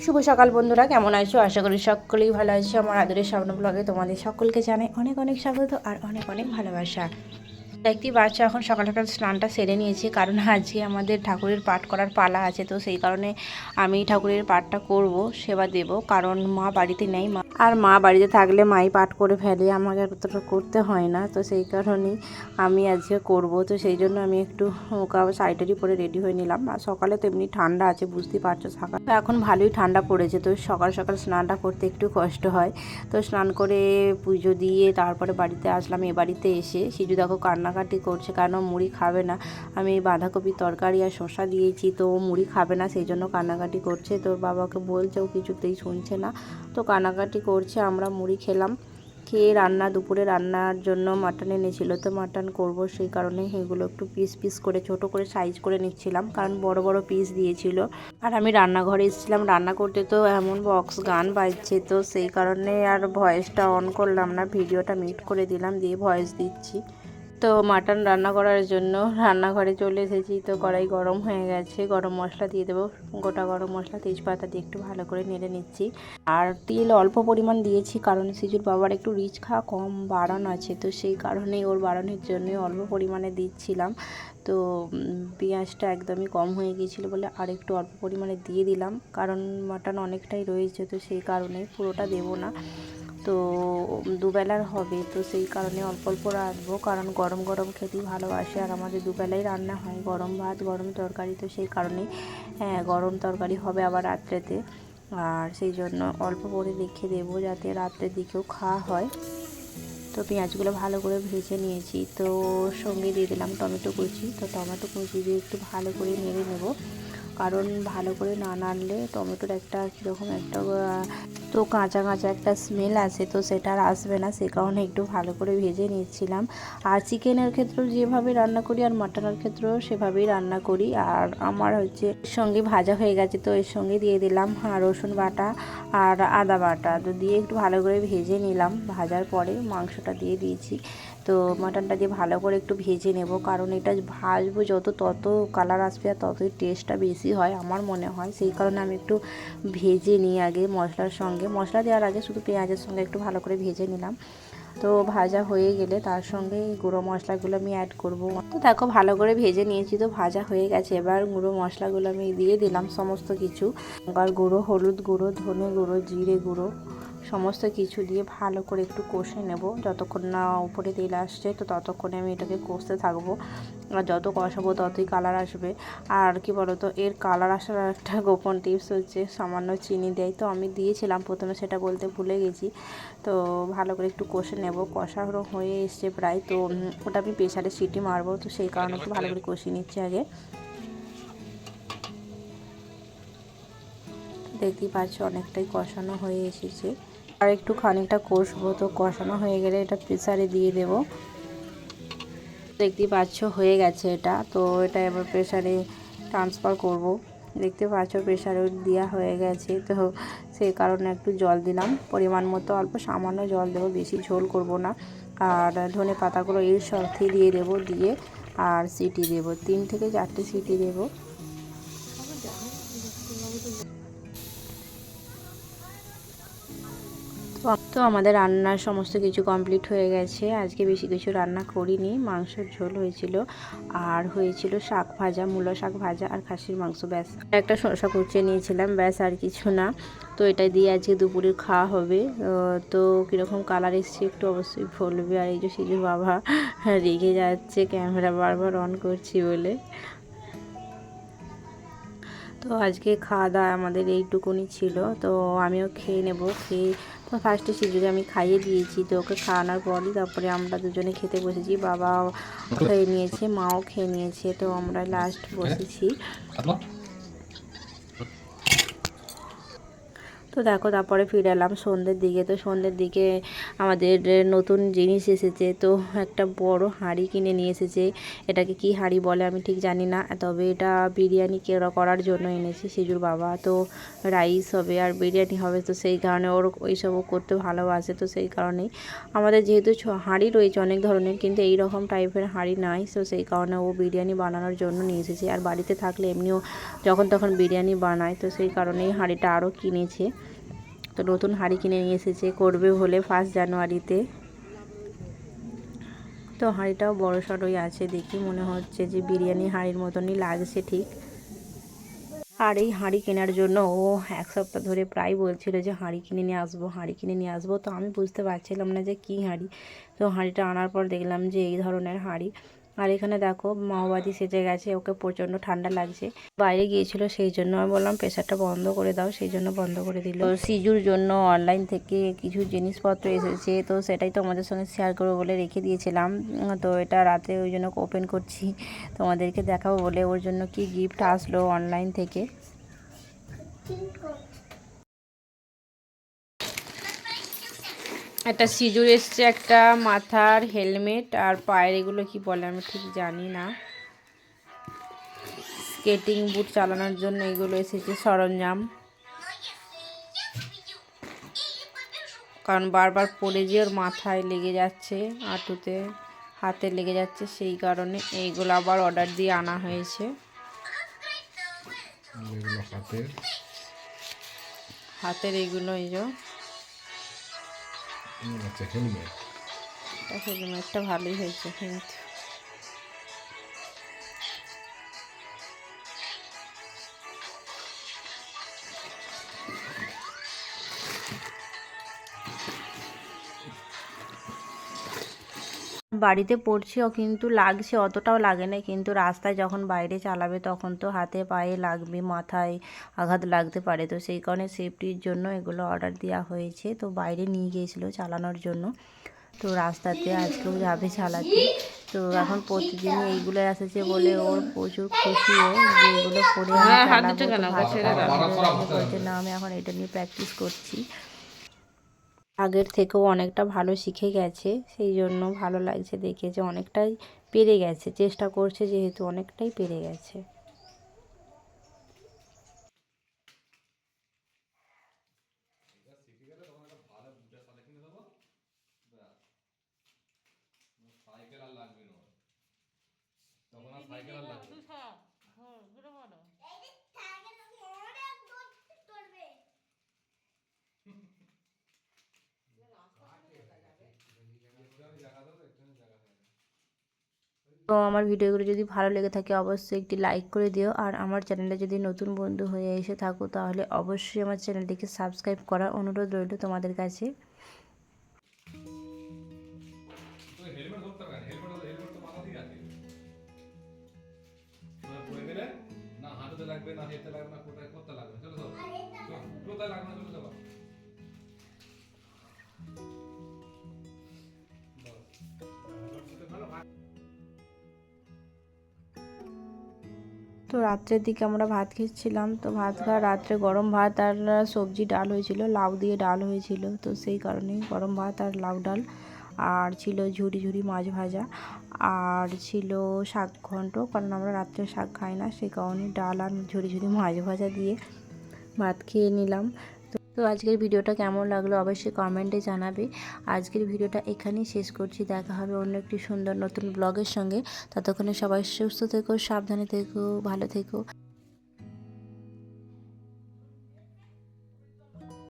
শুভ সকাল বন্ধুরা, কেমন আছো? আশা করি সকলেই ভালো আছো। আমার আদরের স্বপ্ন ব্লগে তোমাদের সকলকে জানাই অনেক অনেক স্বাগত আর অনেক অনেক ভালোবাসা। দেখতেই পাচ্ছ এখন সকাল সকাল স্নানটা সেরে নিয়েছি, কারণ আজকে আমাদের ঠাকুরের পাঠ করার পালা আছে। তো সেই কারণে আমি ঠাকুরের পাঠটা করব, সেবা দেব, কারণ মা বাড়িতে নেই। আর মা বাড়িতে থাকলে মাই পাঠ করে ফেলে, আমাকে অতটা করতে হয় না। তো সেই কারণেই আমি আজকে করব। তো সেই জন্য আমি একটু শাড়িটারি পরে রেডি হয়ে নিলাম। আর সকালে তো এমনি ঠান্ডা আছে, বুঝতেই পারছো। সকাল এখন ভালোই ঠান্ডা পড়েছে, তো সকাল সকাল স্নানটা করতে একটু কষ্ট হয়। তো স্নান করে পুজো দিয়ে তারপরে বাড়িতে আসলাম। এ বাড়িতে এসে সিজু দেখো কান্নাকাটি করছে, কারণ মুড়ি খাবে না। আমি বাঁধাকপির তরকারি আর শসা দিয়েছি, তো ও মুড়ি খাবে না, সেই জন্য কান্নাকাটি করছে। তোর বাবাকে বলছে, ও কিছুতেই শুনছে না, তো কান্নাকাটি করছে। আমরা মুড়ি খেলাম। খেয়ে দুপুরে রান্নার জন্য মাটন এনেছিল, তো মাটন করব, সেই কারণে এগুলো একটু পিস পিস করে ছোট করে সাইজ করে নিচ্ছিলাম, কারণ বড় বড় পিস দিয়েছিল। আর আমি রান্নাঘরে এসেছিলাম রান্না করতে, তো এমন বক্স গান বাজছে, তো সেই কারণে আর ভয়েসটা অন করলাম না, ভিডিওটা মিউট করে দিলাম, দিয়ে ভয়েস দিচ্ছি। তো মাটন রান্না করার জন্য রান্নাঘরে চলে এসেছি। তো কড়াই গরম হয়ে গেছে, গরম মশলা দিয়ে দেবো। গোটা গরম মশলা তেজপাতা দিয়ে একটু ভালো করে নেড়ে নিচ্ছি। আর তেল অল্প পরিমাণ দিয়েছি, কারণ সিজুর বাবার একটু রিচ খাওয়া কম বাড়ানো আছে, তো সেই কারণেই ওর বাড়ানোর জন্যই অল্প পরিমাণে দিচ্ছিলাম। তো পেঁয়াজটা একদমই কম হয়ে গিয়েছিলো বলে আর একটু অল্প পরিমাণে দিয়ে দিলাম, কারণ মাটন অনেকটাই রয়েছে, তো সেই কারণে পুরোটা দেবো না। তো দুবেলার হবে, তো সেই কারণে অল্প অল্প রাখবো, কারণ গরম গরম খেতেই ভালোবাসে। আর আমাদের দুবেলাই রান্না হয়, গরম ভাত গরম তরকারি, তো সেই কারণেই গরম তরকারি হবে আবার রাত্রেতে। আর সেই জন্য অল্প করে রেখে দেবো, যাতে রাত্রের দিকেও খাওয়া হয়। তো পেঁয়াজগুলো ভালো করে ভেজে নিয়েছি, তো সঙ্গে দিয়ে দিলাম টমেটো কুচি। তো টমেটো কুচি দিয়ে একটু ভালো করে নেড়ে নেব, কারণ ভালো করে না নাড়লে টমেটোর একটা কীরকম একটা তো কাঁচা কাঁচা একটা স্মেল আছে, তো সেটা আর আসবে না, সে কারণে একটু ভালো করে ভেজে নিচ্ছিলাম। আর চিকেনের ক্ষেত্রেও যেভাবে রান্না করি আর মাটনের ক্ষেত্রেও সেভাবেই রান্না করি। আর আমার হচ্ছে সঙ্গে ভাজা হয়ে গেছে, তো এর সঙ্গে দিয়ে দিলাম রসুন বাটা আর আদা বাটা, তো দিয়ে একটু ভালো করে ভেজে নিলাম। ভাজার পরে মাংসটা দিয়ে দিয়েছি। তো মাটনটা দিয়ে ভালো করে একটু ভেজে নেব, কারণ এটা ভাজবো তত কালার আসবে আর ততই টেস্টটা বেশি হয় আমার মনে হয়। সেই কারণে আমি একটু ভেজে নিই আগে মশলার সঙ্গে, মশলা দেওয়ার আগে শুধু পেঁয়াজের সঙ্গে একটু ভালো করে ভেজে নিলাম। তো ভাজা হয়ে গেলে তার সঙ্গে গুঁড়ো মশলাগুলো আমি অ্যাড করব। তো দেখো ভালো করে ভেজে নিয়েছি, তো ভাজা হয়ে গেছে। এবার গুঁড়ো মশলাগুলো আমি দিয়ে দিলাম সমস্ত কিছু, লঙ্কার গুঁড়ো, হলুদ গুঁড়ো, ধনে গুঁড়ো, জিরে গুঁড়ো, সমস্ত কিছু দিয়ে ভালো করে একটু কষে নেব, যতক্ষণ না উপরে তেল আসছে, তো ততক্ষণে আমি এটাকে কষতে থাকবো। আর যত কষাবো ততই কালার আসবে। আর কি বলতো, এর কালার আসার একটা গোপন টিপস হচ্ছে সামান্য চিনি দেয়, তো আমি দিয়েছিলাম প্রথমে, সেটা বলতে ভুলে গেছি। তো ভালো করে একটু কষে নেব, কষানো হয়ে এসছে প্রায়, তো ওটা আমি প্রেসারে সিটি মারবো, তো সেই কারণে একটু ভালো করে কষিয়ে নিচ্ছি আগে। দেখতেই পাচ্ছ অনেকটাই কষানো হয়ে এসেছে, আর একটু খানিকটা কষবো। তো কষানো হয়ে গেলে এটা প্রেসারে দিয়ে দেব। দেখতেই পাচ্ছ হয়ে গেছে এটা, তো এটা এবার প্রেসারে ট্রান্সফার করব। দেখতে পাচ্ছ প্রেসারে দেওয়া হয়ে গেছে, তো সেই কারণে একটু জল দিলাম পরিমাণ মতো, অল্প সামান্য জল দেবো, বেশি ঝোল করব না। আর ধনে পাতাগুলো এর সাথে দিয়ে দেবো, দিয়ে আর সিটি দেবো, 3 থেকে 4টে সিটি দেবো। তো আমাদের রান্নার সমস্ত কিছু কমপ্লিট হয়ে গেছে। আজকে বেশি কিছু রান্না করিনি, মাংসের ঝোল হয়েছিল, আর হয়েছিল শাক ভাজা, মূলো শাক ভাজা আর খাসির মাংস, ব্যাস। একটা শসা কুচিয়ে নিয়েছিলাম, ব্যাস, আর কিছু না। তো এটা দিয়ে আজকে দুপুরে খাওয়া হবে। তো কীরকম কালার এসছে একটু অবশ্যই বলবে। আর এই যে সিজুর বাবা রেগে যাচ্ছে ক্যামেরা বারবার অন করছি বলে। তো আজকে খাওয়া দাওয়া আমাদের এইটুকুনি ছিল, তো আমিও খেয়ে নেব। খেয়ে তো ফার্স্টে সিজুকে আমি খাইয়ে দিয়েছি, তো ওকে খাওয়ানোর পরই তারপরে আমরা দুজনে খেতে বসেছি। বাবাও খেয়ে নিয়েছে, মাও খেয়ে নিয়েছে, তো আমরা লাস্ট বসেছি। তো দেখো তারপরে ফিরে এলাম সন্ধ্যের দিকে। তো সন্ধ্যের দিকে আমাদের নতুন জিনিস এসেছে, তো একটা বড় হাঁড়ি কিনে নিয়ে এসেছে। এটাকে কি হাঁড়ি বলে আমি ঠিক জানি না, তবে এটা বিরিয়ানি করার জন্য এনেছে সিজুর বাবা। তো রাইস হবে আর বিরিয়ানি হবে, তো সেই কারণে ওর ওইসবও করতে ভালোবাসে। তো সেই কারণেই আমাদের যেহেতু হাঁড়ি রয়েছে অনেক ধরনের, কিন্তু এই রকম টাইপের হাঁড়ি নাই, তো সেই কারণে ও বিরিয়ানি বানানোর জন্য নিয়ে এসেছে। আর বাড়িতে থাকলে এমনিও যখন তখন বিরিয়ানি বানায়, তো সেই কারণেই হাঁড়িটা আরও কিনেছে। তো নতুন হাঁড়ি কিনে নিয়ে এসেছে, করবে হলে 1 জানুয়ারিতে। তো হাঁড়িটাও বড় সড়ই আছে, দেখি মনে হচ্ছে যে বিরিয়ানি হাঁড়ির মতনই লাগছে ঠিক। আর এই হাঁড়ি কেনার জন্য ও 1 সপ্তাহ ধরে প্রায় বলছিল যে হাঁড়ি কিনে নিয়ে আসবো, হাঁড়ি কিনে নিয়ে আসবো। তো আমি বুঝতে পারছিলাম না যে কী হাঁড়ি। তো হাঁড়িটা আনার পর দেখলাম যে এই ধরনের হাঁড়ি। আর এখানে দেখো মাওবাদি সেজে গেছে, ওকে প্রচণ্ড ঠান্ডা লাগছে, বাইরে গিয়েছিল, সেই জন্য আমি বললাম প্রেসারটা বন্ধ করে দাও, সেই জন্য বন্ধ করে দিল। সিজুর জন্য অনলাইন থেকে কিছু জিনিসপত্র এসেছে, তো সেটাই তোমাদের সঙ্গে শেয়ার করবো বলে রেখে দিয়েছিলাম। তো এটা রাতে ওই জন্য ওপেন করছি, তোমাদেরকে দেখাবো বলে। ওর জন্য কি গিফট আসলো অনলাইন থেকে। একটা সিজুর এসছে, একটা মাথার হেলমেট, আর পায়ের এগুলো কি বলে আমি ঠিক জানি না, স্কেটিং বুট চালানোর জন্য এগুলো এসেছে সরঞ্জাম। কারণ বারবার পড়ে গিয়ে ওর মাথায় লেগে যাচ্ছে, হাঁটুতে হাতে লেগে যাচ্ছে, সেই কারণে এইগুলো আবার অর্ডার দিয়ে আনা হয়েছে। হাতের এইগুলো এই যে হেলমেটটা ভালোই হয়েছে কিন্তু। বাড়িতে পড়ছিও কিন্তু লাগছে, অতটাও লাগে না, কিন্তু রাস্তায় যখন বাইরে চালাবে তখন তো হাতে পায়ে লাগবে, মাথায় আঘাত লাগতে পারে। তো সেই কারণে সেফটির জন্য এগুলো অর্ডার দেওয়া হয়েছে। তো বাইরে নিয়ে গিয়েছিলো চালানোর জন্য, তো রাস্তাতে আজকেও যাবে চালাতে। তো এখন প্রতিদিনই এইগুলো এসেছে বলে ওর প্রচুর খুশি, ও যে এগুলো পরে আমি চালাবো। তো বলছে না আমি এখন এটা নিয়ে প্র্যাকটিস করছি। আগের থেকেও অনেকটা ভালো শিখে গেছে, সেই জন্য ভালো লাগছে দেখে যে অনেকটাই পেরে গেছে, চেষ্টা করছে যেহেতু অনেকটাই পেরে গেছে। তো আমার ভিডিওগুলো যদি ভালো লেগে থাকে অবশ্যই একটি লাইক করে দিও। আর আমার চ্যানেলে যদি নতুন বন্ধু হয়ে এসে থাকো তাহলে অবশ্যই আমার চ্যানেলটিকে সাবস্ক্রাইব করার অনুরোধ রইল তোমাদের কাছে। না হাঁটুতে লাগবে, না হেঁটে লাগবে, না কোথায় করতে লাগবে, চলো তো কোথায় লাগবে না, চলো যাবা। তো রাত্রের দিকে আমরা ভাত খেয়েছিলাম, তো ভাত খাওয়া রাত্রে গরম ভাত আর সবজি ডাল হয়েছিল, লাউ দিয়ে ডাল হয়েছিল, তো সেই কারণেই গরম ভাত আর লাউ ডাল। আর ছিল ঝুরি ঝুরি মাছ ভাজা, আর ছিল শাক ঘন্ট, কারণ আমরা রাত্রে শাক খাই না, সেই কারণে ডাল আর ঝুরি ঝুরি মাছ ভাজা দিয়ে ভাত খেয়ে নিলাম। তো আজকের ভিডিওটা কেমন লাগলো অবশ্যই কমেন্টে জানাবে। আজকের ভিডিওটা এখানেই শেষ করছি, দেখা হবে অন্য একটি সুন্দর নতুন ব্লগের সঙ্গে। ততক্ষণে সবাই সুস্থ থেকো, সাবধানে থেকো, ভালো থেকো।